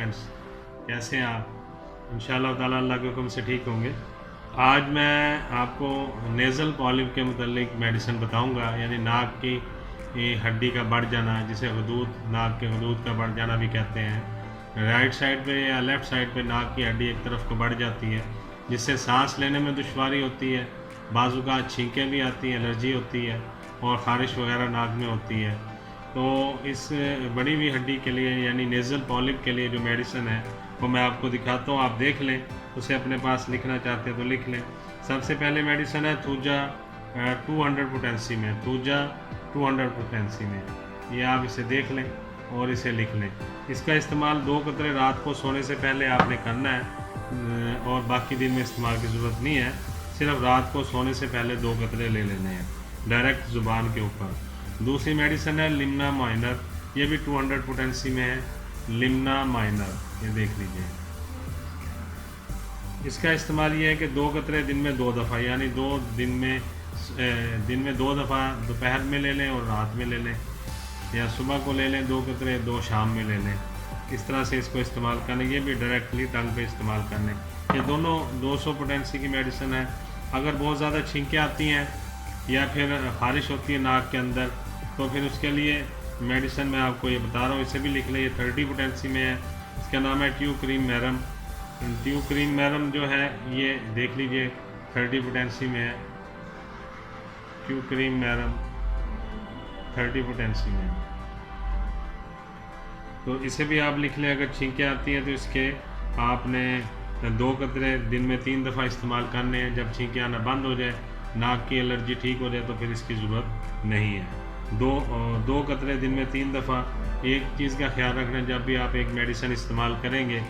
Friends, कैसे हैं आप? इंशाअल्लाह ताला अल्लाह के हुक्म से ठीक होंगे। आज मैं आपको नेज़ल पॉलिप के मुतल्लिक मेडिसिन बताऊंगा, यानी नाक की हड्डी का बढ़ जाना, जिसे हदूद, नाक के हदूद का बढ़ जाना भी कहते हैं। राइट साइड पे या लेफ़्ट साइड पे नाक की हड्डी एक तरफ को बढ़ जाती है, जिससे सांस लेने में दुश्वारी होती है, बाजू का छींकें भी आती हैं, एलर्जी होती है और ख़ारिश वगैरह नाक में होती है। तो इस बड़ी हुई हड्डी के लिए यानी नेज़ल पॉलिप के लिए जो मेडिसिन है वो मैं आपको दिखाता हूँ, आप देख लें। उसे अपने पास लिखना चाहते हैं तो लिख लें। सबसे पहले मेडिसिन है थूजा 200 पोटेंसी में, थूजा 200 पोटेंसी में। ये आप इसे देख लें और इसे लिख लें। इसका इस्तेमाल 2 कतरे रात को सोने से पहले आपने करना है और बाकी दिन में इस्तेमाल की ज़रूरत नहीं है। सिर्फ रात को सोने से पहले 2 कतरे ले लेने हैं डायरेक्ट ज़ुबान के ऊपर। दूसरी मेडिसिन है लिम्ना माइनर, ये भी 200 पोटेंसी में है, लिम्ना माइनर, ये देख लीजिए। इसका इस्तेमाल ये है कि 2 कतरे दिन में 2 दफ़ा, यानी दिन में 2 दफ़ा दोपहर में ले लें और रात में ले लें, या सुबह को ले लें 2 कतरे, 2 शाम में ले लें। इस तरह से इसको इस्तेमाल करने, ये भी डायरेक्टली टंग पे इस्तेमाल करने। ये दोनों 200 पोटेंसी की मेडिसिन है। अगर बहुत ज़्यादा छींकें आती हैं या फिर ख़ारिश होती है नाक के अंदर, तो फिर उसके लिए मेडिसिन मैं आपको ये बता रहा हूँ, इसे भी लिख लें। ये 30 पोटेंसी में है। इसका नाम है ट्यू क्रीम मैरम। ट्यू क्रीम मैरम जो है ये देख लीजिए 30 पोटेंसी में है। ट्यू क्रीम मैरम 30 पोटेंसी में है, तो इसे भी आप लिख लें। अगर छींकें आती हैं तो इसके आपने 2 कतरे दिन में 3 दफ़ा इस्तेमाल करने हैं। जब छींकें आना बंद हो जाए, नाक की एलर्जी ठीक हो जाए, तो फिर इसकी ज़रूरत नहीं है। 2 कतरे दिन में 3 दफ़ा। एक चीज़ का ख्याल रखना, जब भी आप एक मेडिसिन इस्तेमाल करेंगे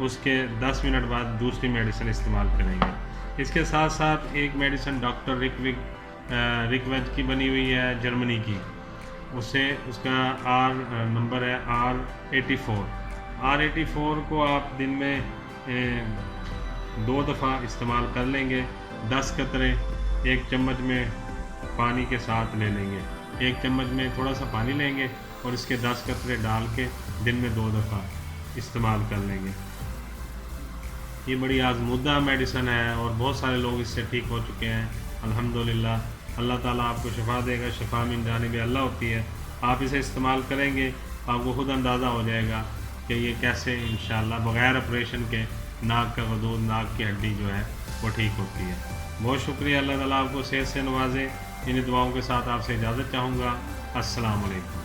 उसके 10 मिनट बाद दूसरी मेडिसिन इस्तेमाल करेंगे। इसके साथ साथ एक मेडिसिन डॉक्टर रिकवेज की बनी हुई है, जर्मनी की। उसका नंबर है R84। R84 को आप दिन में 2 दफ़ा इस्तेमाल कर लेंगे। 10 कतरे 1 चम्मच में पानी के साथ ले लेंगे। 1 चम्मच में थोड़ा सा पानी लेंगे और इसके 10 कतरे डाल के दिन में 2 दफ़ा इस्तेमाल कर लेंगे। ये बड़ी आज़मूदा मेडिसिन है और बहुत सारे लोग इससे ठीक हो चुके हैं अल्हम्दुलिल्लाह। अल्लाह ताला आपको शिफा देगा। शिफा मिन जानिब अल्लाह होती है। आप इसे इस्तेमाल करेंगे, आपको खुद अंदाज़ा हो जाएगा कि ये कैसे इंशाअल्लाह बग़ैर ऑपरेशन के नाक का गदूद, नाक की हड्डी जो है वो ठीक होती है। बहुत शुक्रिया। अल्लाह ताला आपको सेहत से नवाजे। इन दुआओं के साथ आपसे इजाज़त चाहूँगा। अस्सलाम वालेकुम।